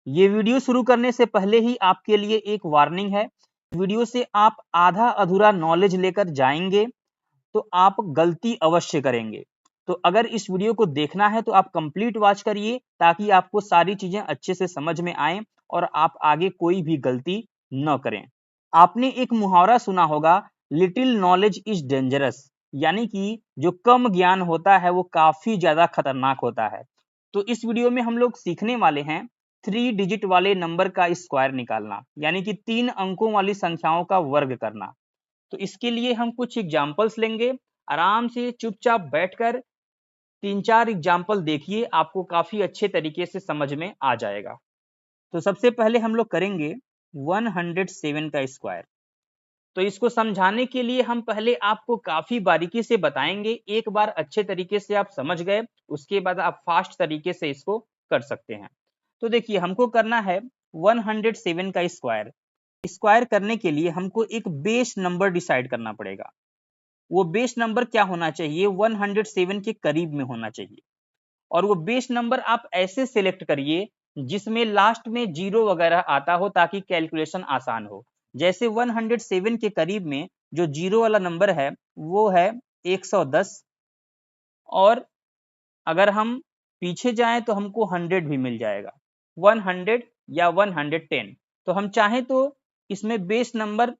ये वीडियो शुरू करने से पहले ही आपके लिए एक वार्निंग है। वीडियो से आप आधा अधूरा नॉलेज लेकर जाएंगे तो आप गलती अवश्य करेंगे। तो अगर इस वीडियो को देखना है तो आप कंप्लीट वॉच करिए ताकि आपको सारी चीजें अच्छे से समझ में आए और आप आगे कोई भी गलती न करें। आपने एक मुहावरा सुना होगा, लिटिल नॉलेज इज डेंजरस, यानी कि जो कम ज्ञान होता है वो काफी ज्यादा खतरनाक होता है। तो इस वीडियो में हम लोग सीखने वाले हैं 3 डिजिट वाले नंबर का स्क्वायर निकालना, यानी कि 3 अंकों वाली संख्याओं का वर्ग करना। तो इसके लिए हम कुछ एग्जाम्पल्स लेंगे। आराम से चुपचाप बैठकर 3-4 एग्जाम्पल देखिए, आपको काफी अच्छे तरीके से समझ में आ जाएगा। तो सबसे पहले हम लोग करेंगे 107 का स्क्वायर। तो इसको समझाने के लिए हम पहले आपको काफी बारीकी से बताएंगे। एक बार अच्छे तरीके से आप समझ गए, उसके बाद आप फास्ट तरीके से इसको कर सकते हैं। तो देखिए, हमको करना है 107 का स्क्वायर। स्क्वायर करने के लिए हमको एक बेस नंबर डिसाइड करना पड़ेगा। वो बेस नंबर क्या होना चाहिए? 107 के करीब में होना चाहिए। और वो बेस नंबर आप ऐसे सिलेक्ट करिए जिसमें लास्ट में जीरो वगैरह आता हो ताकि कैलकुलेशन आसान हो। जैसे 107 के करीब में जो जीरो वाला नंबर है वो है 110, और अगर हम पीछे जाएं तो हमको 100 भी मिल जाएगा, 100 या 110। तो हम चाहें तो इसमें बेस नंबर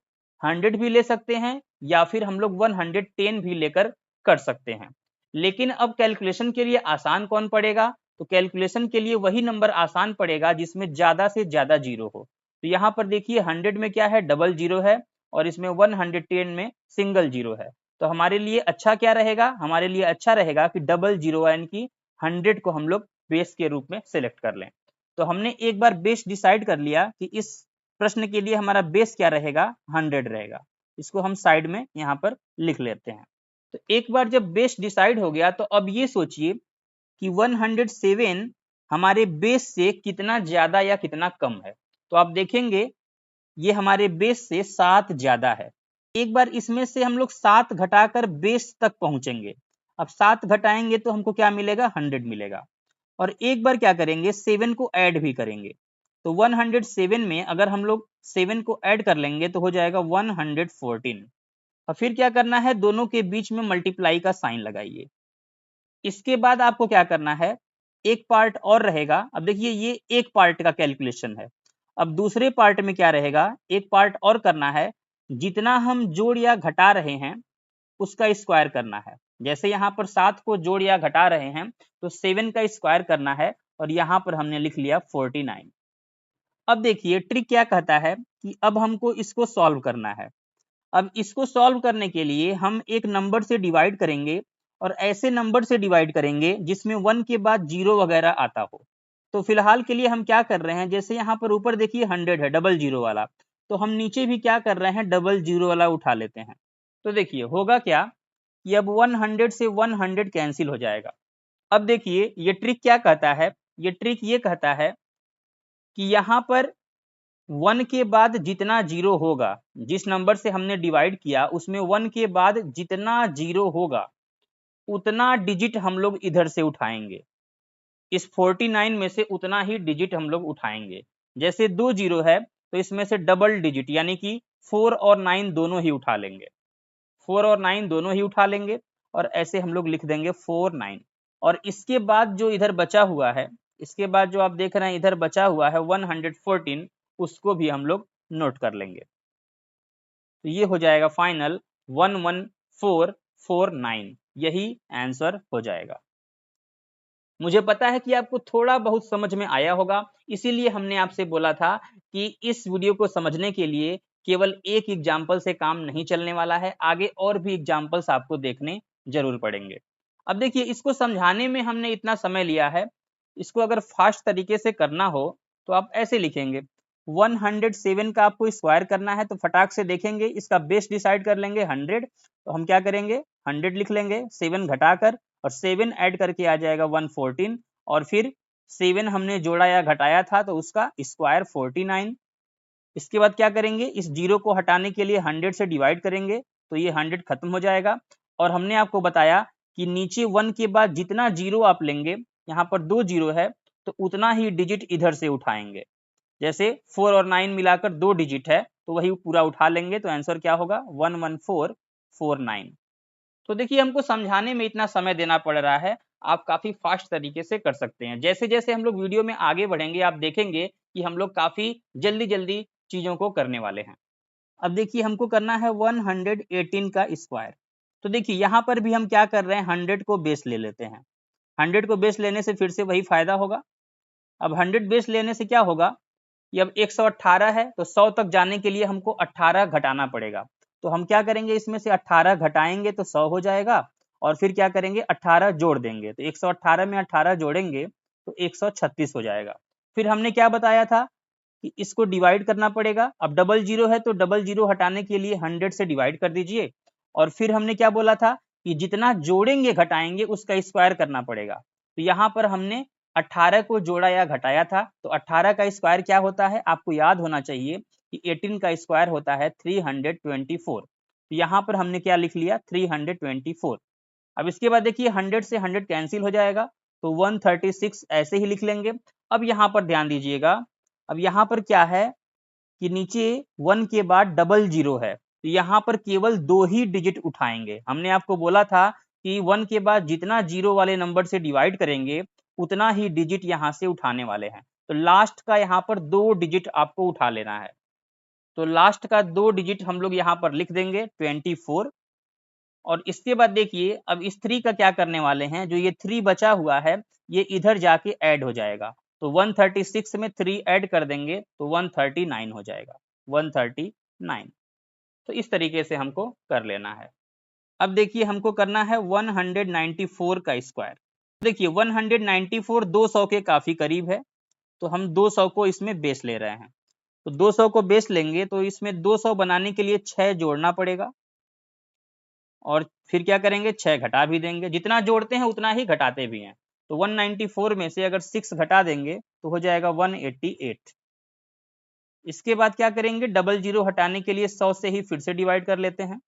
100 भी ले सकते हैं या फिर हम लोग 110 भी लेकर कर सकते हैं। लेकिन अब कैलकुलेशन के लिए आसान कौन पड़ेगा? तो कैलकुलेशन के लिए वही नंबर आसान पड़ेगा जिसमें ज्यादा से ज्यादा जीरो हो। तो यहाँ पर देखिए 100 में क्या है? डबल जीरो है, और इसमें 110 में सिंगल जीरो है। तो हमारे लिए अच्छा क्या रहेगा? हमारे लिए अच्छा रहेगा कि डबल जीरो यानी कि 100 को हम लोग बेस के रूप में सिलेक्ट कर लें। तो हमने एक बार बेस डिसाइड कर लिया कि इस प्रश्न के लिए हमारा बेस क्या रहेगा? 100 रहेगा। इसको हम साइड में यहाँ पर लिख लेते हैं। तो एक बार जब बेस डिसाइड हो गया तो अब ये सोचिए कि 107 हमारे बेस से कितना ज्यादा या कितना कम है। तो आप देखेंगे ये हमारे बेस से 7 ज्यादा है। एक बार इसमें से हम लोग 7 घटाकर बेस तक पहुंचेंगे। अब 7 घटाएंगे तो हमको क्या मिलेगा? 100 मिलेगा। और एक बार क्या करेंगे? 7 को ऐड भी करेंगे। तो 107 में अगर हम लोग 7 को ऐड कर लेंगे तो हो जाएगा 114। और फिर क्या करना है? दोनों के बीच में मल्टीप्लाई का साइन लगाइए। इसके बाद आपको क्या करना है? एक पार्ट और रहेगा। अब देखिए ये एक पार्ट का कैलकुलेशन है। अब दूसरे पार्ट में क्या रहेगा? एक पार्ट और करना है। जितना हम जोड़ या घटा रहे हैं उसका स्क्वायर करना है। जैसे यहाँ पर 7 को जोड़ या घटा रहे हैं तो 7 का स्क्वायर करना है, और यहाँ पर हमने लिख लिया 49। अब देखिए ट्रिक क्या कहता है कि अब हमको इसको सॉल्व करना है। अब इसको सॉल्व करने के लिए हम एक नंबर से डिवाइड करेंगे, और ऐसे नंबर से डिवाइड करेंगे जिसमें 1 के बाद जीरो वगैरह आता हो। तो फिलहाल के लिए हम क्या कर रहे हैं? जैसे यहाँ पर ऊपर देखिए 100 है, डबल जीरो वाला, तो हम नीचे भी क्या कर रहे हैं? डबल जीरो वाला उठा लेते हैं। तो देखिए होगा क्या कि अब 100 से 100 कैंसिल हो जाएगा। अब देखिए ये ट्रिक क्या कहता है? ये ट्रिक ये कहता है कि यहाँ पर 1 के बाद जितना जीरो होगा, जिस नंबर से हमने डिवाइड किया उसमें 1 के बाद जितना जीरो होगा उतना डिजिट हम लोग इधर से उठाएंगे। इस 49 में से उतना ही डिजिट हम लोग उठाएंगे। जैसे 2 जीरो है तो इसमें से डबल डिजिट यानी कि 4 और 9 दोनों ही उठा लेंगे। 4 और 9 दोनों ही उठा लेंगे, और ऐसे हम लोग लिख देंगे 49। और इसके बाद जो इधर बचा हुआ है, इसके बाद जो आप देख रहे हैं इधर बचा हुआ है 114, उसको भी हम लोग नोट कर लेंगे। तो ये हो जाएगा फाइनल 11449। यही आंसर हो जाएगा। मुझे पता है कि आपको थोड़ा बहुत समझ में आया होगा, इसीलिए हमने आपसे बोला था कि इस वीडियो को समझने के लिए केवल एक एग्जाम्पल से काम नहीं चलने वाला है, आगे और भी एग्जाम्पल्स आपको देखने जरूर पड़ेंगे। अब देखिए इसको समझाने में हमने इतना समय लिया है, इसको अगर फास्ट तरीके से करना हो तो आप ऐसे लिखेंगे। 107 का आपको स्क्वायर करना है तो फटाक से देखेंगे, इसका बेस डिसाइड कर लेंगे 100। तो हम क्या करेंगे? 100 लिख लेंगे 7 घटाकर, और 7 ऐड करके आ जाएगा 114, और फिर 7 हमने जोड़ा या घटाया था तो उसका स्क्वायर 49। इसके बाद क्या करेंगे? इस जीरो को हटाने के लिए 100 से डिवाइड करेंगे तो ये 100 खत्म हो जाएगा। और हमने आपको बताया कि नीचे 1 के बाद जितना जीरो आप लेंगे, यहाँ पर 2 जीरो है तो उतना ही डिजिट इधर से उठाएंगे। जैसे 4 और 9 मिलाकर 2 डिजिट है तो वही पूरा उठा लेंगे, तो आंसर क्या होगा 11449। तो देखिए हमको समझाने में इतना समय देना पड़ रहा है, आप काफी फास्ट तरीके से कर सकते हैं। जैसे जैसे हम लोग वीडियो में आगे बढ़ेंगे आप देखेंगे कि हम लोग काफी जल्दी जल्दी चीजों को करने वाले हैं। अब देखिए हमको करना है 118 का स्क्वायर। तो देखिए यहाँ पर भी हम क्या कर रहे हैं, 100 को बेस ले लेते हैं। 100 को बेस लेने से फिर से वही फायदा होगा। अब 100 बेस लेने से क्या होगा, ये अब 118 है तो 100 तक जाने के लिए हमको 18 घटाना पड़ेगा। तो हम क्या करेंगे, इसमें से 18 घटाएंगे तो 100 हो जाएगा, और फिर क्या करेंगे 18 जोड़ देंगे, तो 118 में 18 जोड़ेंगे तो 136 हो जाएगा। फिर हमने क्या बताया था कि इसको डिवाइड करना पड़ेगा। अब डबल जीरो है तो डबल जीरो हटाने के लिए 100 से डिवाइड कर दीजिए, और फिर हमने क्या बोला था कि जितना जोड़ेंगे घटाएंगे उसका स्क्वायर करना पड़ेगा। तो यहाँ पर हमने 18 को जोड़ा या घटाया था, तो 18 का स्क्वायर क्या होता है आपको याद होना चाहिए कि 18 का स्क्वायर होता है 324। तो यहाँ पर हमने क्या लिख लिया 324। अब इसके बाद देखिए 100 से 100 कैंसिल हो जाएगा तो 136 ऐसे ही लिख लेंगे। अब यहाँ पर ध्यान दीजिएगा, अब यहाँ पर क्या है कि नीचे 1 के बाद डबल जीरो है, तो यहाँ पर केवल 2 ही डिजिट उठाएंगे। हमने आपको बोला था कि 1 के बाद जितना जीरो वाले नंबर से डिवाइड करेंगे उतना ही डिजिट यहाँ से उठाने वाले हैं। तो लास्ट का यहाँ पर 2 डिजिट आपको उठा लेना है। तो लास्ट का 2 डिजिट हम लोग यहाँ पर लिख देंगे 24। और इसके बाद देखिए अब इस 3 का क्या करने वाले हैं, जो ये 3 बचा हुआ है ये इधर जाके ऐड हो जाएगा। तो 136 में 3 ऐड कर देंगे तो 139 हो जाएगा, 139। तो इस तरीके से हमको कर लेना है। अब देखिए हमको करना है 194 का स्क्वायर। देखिए 194 200 के काफी करीब है, तो हम 200 को इसमें बेस ले रहे हैं। तो 200 को बेस लेंगे तो इसमें 200 बनाने के लिए 6 जोड़ना पड़ेगा, और फिर क्या करेंगे 6 घटा भी देंगे। जितना जोड़ते हैं उतना ही घटाते भी हैं। तो 194 में से अगर 6 घटा देंगे तो हो जाएगा 188। इसके बाद क्या करेंगे, डबल जीरो हटाने के लिए 100 से ही फिर से डिवाइड कर लेते हैं।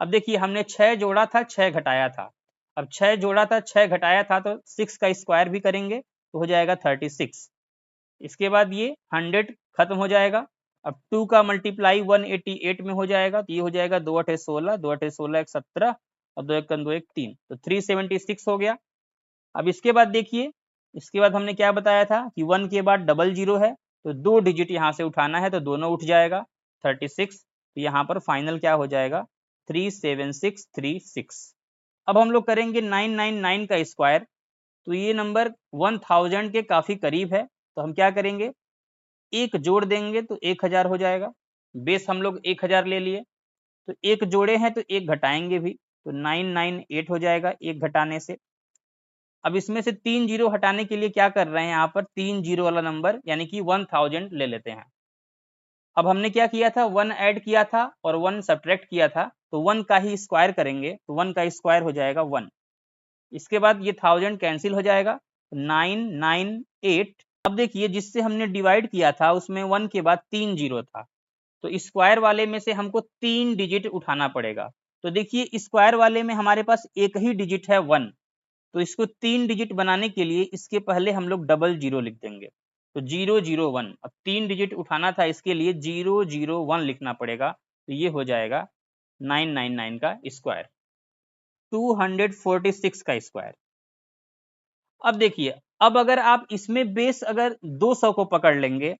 अब देखिए हमने 6 जोड़ा था 6 घटाया था, अब 6 जोड़ा था 6 घटाया था तो 6 का स्क्वायर भी करेंगे तो हो जाएगा 36। इसके बाद ये 100 खत्म हो जाएगा। अब 2 का मल्टीप्लाई 188 में हो जाएगा, तो ये हो जाएगा 2 अठे 16, 2 अठे 16 एक 17 और 2 एक 2 एक 3, तो 376 हो गया। अब इसके बाद देखिए, इसके बाद हमने क्या बताया था कि 1 के बाद डबल जीरो है तो 2 डिजिट यहाँ से उठाना है, तो दोनों उठ जाएगा 36। तो यहाँ पर फाइनल क्या हो जाएगा 37636। अब हम लोग करेंगे 999 का स्क्वायर। तो ये नंबर 1000 के काफी करीब है, तो हम क्या करेंगे एक जोड़ देंगे तो 1000 हो जाएगा। बेस हम लोग 1000 ले लिए, तो एक जोड़े हैं तो एक घटाएंगे भी, तो 998 हो जाएगा एक घटाने से। अब इसमें से 3 जीरो हटाने के लिए क्या कर रहे हैं, यहाँ पर 3 जीरो वाला नंबर यानी कि 1000 ले लेते हैं। अब हमने क्या किया था 1 ऐड किया था और 1 सब्ट्रैक्ट किया था, तो 1 का ही स्क्वायर करेंगे तो 1 का स्क्वायर हो जाएगा 1। इसके बाद ये 1000 कैंसिल हो जाएगा 998। अब देखिए जिससे हमने डिवाइड किया था उसमें 1 के बाद 3 जीरो था, तो स्क्वायर वाले में से हमको 3 डिजिट उठाना पड़ेगा। तो देखिए स्क्वायर वाले में हमारे पास एक ही डिजिट है 1, तो इसको 3 डिजिट बनाने के लिए इसके पहले हम लोग डबल जीरो लिख देंगे, तो 001। अब 3 डिजिट उठाना था इसके लिए 001 लिखना पड़ेगा, तो ये हो जाएगा 999 का स्क्वायर, 246 का स्क्वायर। अब देखिए अब अगर आप इसमें बेस अगर 200 को पकड़ लेंगे,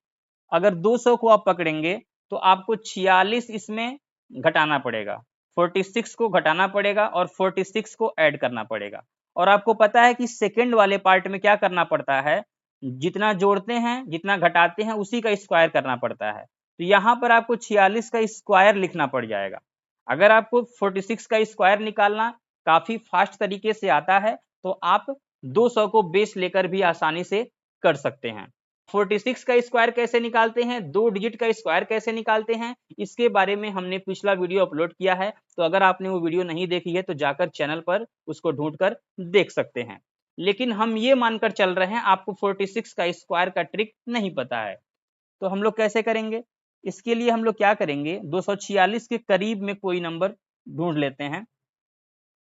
अगर 200 को आप पकड़ेंगे तो आपको 46 इसमें घटाना पड़ेगा, 46 को घटाना पड़ेगा और 46 को ऐड करना पड़ेगा। और आपको पता है कि सेकंड वाले पार्ट में क्या करना पड़ता है, जितना जोड़ते हैं जितना घटाते हैं उसी का स्क्वायर करना पड़ता है। तो यहाँ पर आपको 46 का स्क्वायर लिखना पड़ जाएगा। अगर आपको 46 का स्क्वायर निकालना काफी फास्ट तरीके से आता है तो आप 200 को बेस लेकर भी आसानी से कर सकते हैं। 46 का स्क्वायर कैसे निकालते हैं, 2 डिजिट का स्क्वायर कैसे निकालते हैं, इसके बारे में हमने पिछला वीडियो अपलोड किया है, तो अगर आपने वो वीडियो नहीं देखी है तो जाकर चैनल पर उसको ढूंढकर देख सकते हैं। लेकिन हम ये मानकर चल रहे हैं आपको 46 का स्क्वायर का ट्रिक नहीं पता है, तो हम लोग कैसे करेंगे, इसके लिए हम लोग क्या करेंगे 246 के करीब में कोई नंबर ढूंढ लेते हैं।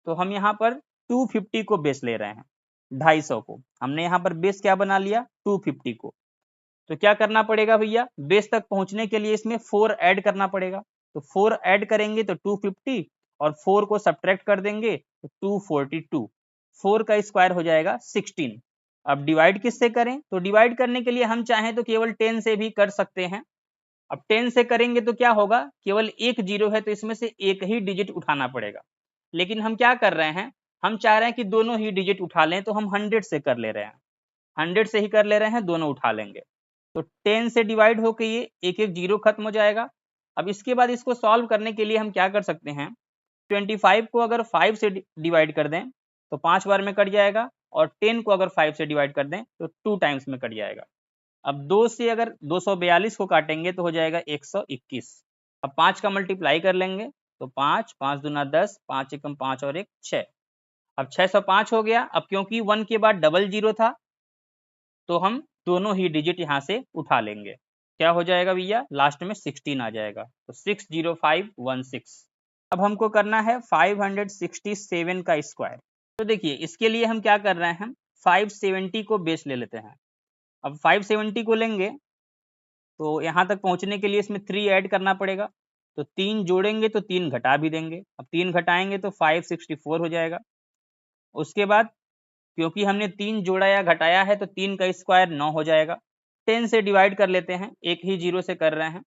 तो हम यहाँ पर 250 को बेस ले रहे हैं, 250 को हमने यहाँ पर बेस क्या बना लिया 250 को। तो क्या करना पड़ेगा भैया, बेस तक पहुंचने के लिए इसमें 4 ऐड करना पड़ेगा। तो 4 ऐड करेंगे तो 250 और 4 को सब्ट्रैक्ट कर देंगे तो 242। 4 का स्क्वायर हो जाएगा 16। अब डिवाइड किससे करें, तो डिवाइड करने के लिए हम चाहें तो केवल 10 से भी कर सकते हैं। अब 10 से करेंगे तो क्या होगा, केवल एक जीरो है तो इसमें से एक ही डिजिट उठाना पड़ेगा। लेकिन हम क्या कर रहे हैं, हम चाह रहे हैं कि दोनों ही डिजिट उठा लें, तो हम 100 से कर ले रहे हैं, 100 से ही कर ले रहे हैं, दोनों उठा लेंगे। तो 10 से डिवाइड होकर ये एक एक जीरो खत्म हो जाएगा। अब इसके बाद इसको सॉल्व करने के लिए हम क्या कर सकते हैं, 25 को अगर 5 से डिवाइड कर दें तो 5 बार में कट जाएगा, और 10 को अगर 5 से डिवाइड कर दें तो 2 टाइम्स में कट जाएगा। अब 2 से अगर 242 को काटेंगे तो हो जाएगा 121। अब 5 का मल्टीप्लाई कर लेंगे तो 5, 5 दूना 10, 5 एकम 5 और 1 6। अब 605 हो गया। अब क्योंकि 1 के बाद डबल जीरो था तो हम दोनों ही डिजिट यहाँ से उठा लेंगे। क्या हो जाएगा भैया, लास्ट में 16 आ जाएगा, तो 60516। अब हमको करना है 567 का स्क्वायर। तो देखिए इसके लिए हम क्या कर रहे हैं, 570 को बेस ले लेते हैं। अब 570 को लेंगे तो यहाँ तक पहुँचने के लिए इसमें 3 ऐड करना पड़ेगा। तो 3 जोड़ेंगे तो 3 घटा भी देंगे। अब 3 घटाएंगे तो 564 हो जाएगा। उसके बाद क्योंकि हमने 3 जोड़ा या घटाया है तो 3 का स्क्वायर 9 हो जाएगा। 10 से डिवाइड कर लेते हैं, एक ही जीरो से कर रहे हैं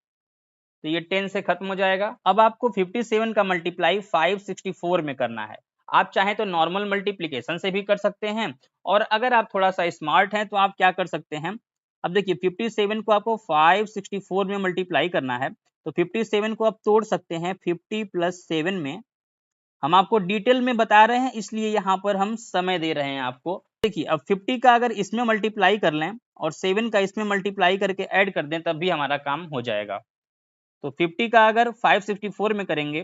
तो ये 10 से खत्म हो जाएगा। अब आपको 57 का मल्टीप्लाई 564 में करना है। आप चाहें तो नॉर्मल मल्टीप्लिकेशन से भी कर सकते हैं, और अगर आप थोड़ा सा स्मार्ट हैं तो आप क्या कर सकते हैं, अब देखिए 57 को आपको 564 में मल्टीप्लाई करना है तो 57 को आप तोड़ सकते हैं 50 + 7 में। हम आपको डिटेल में बता रहे हैं इसलिए यहाँ पर हम समय दे रहे हैं आपको। देखिए अब 50 का अगर इसमें मल्टीप्लाई कर लें और 7 का इसमें मल्टीप्लाई करके ऐड कर दें तब भी हमारा काम हो जाएगा। तो 50 का अगर 564 में करेंगे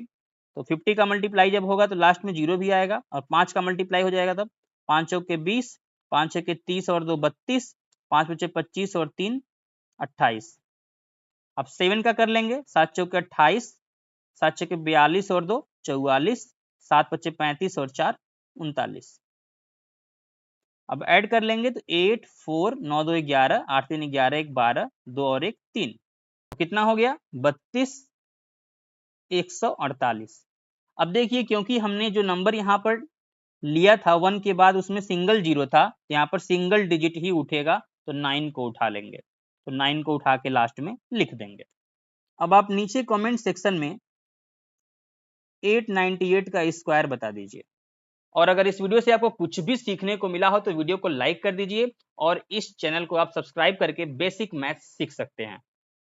तो 50 का मल्टीप्लाई जब होगा तो लास्ट में जीरो भी आएगा, और 5 का मल्टीप्लाई हो जाएगा तब 5 चौके 20, 5 छके 30 और 2 32, 5 बचे 25 और 3 28। अब 7 का कर लेंगे, 7 चौके 28, 7 छके 42 और 2 44, 7 बचे 35 और 4 39। अब ऐड कर लेंगे तो 8 4 9 2 11, 8 3 11 1 12, 2 और 1 3, तो कितना हो गया 32 148। अब देखिए क्योंकि हमने जो नंबर यहाँ पर लिया था 1 के बाद उसमें सिंगल जीरो था, यहाँ पर सिंगल डिजिट ही उठेगा तो 9 को उठा लेंगे। तो 9 को उठा के लास्ट में लिख देंगे। अब आप नीचे कमेंट सेक्शन में 898 का स्क्वायर बता दीजिए। और अगर इस वीडियो से आपको कुछ भी सीखने को मिला हो तो वीडियो को लाइक कर दीजिए, और इस चैनल को आप सब्सक्राइब करके बेसिक मैथ्स सीख सकते हैं।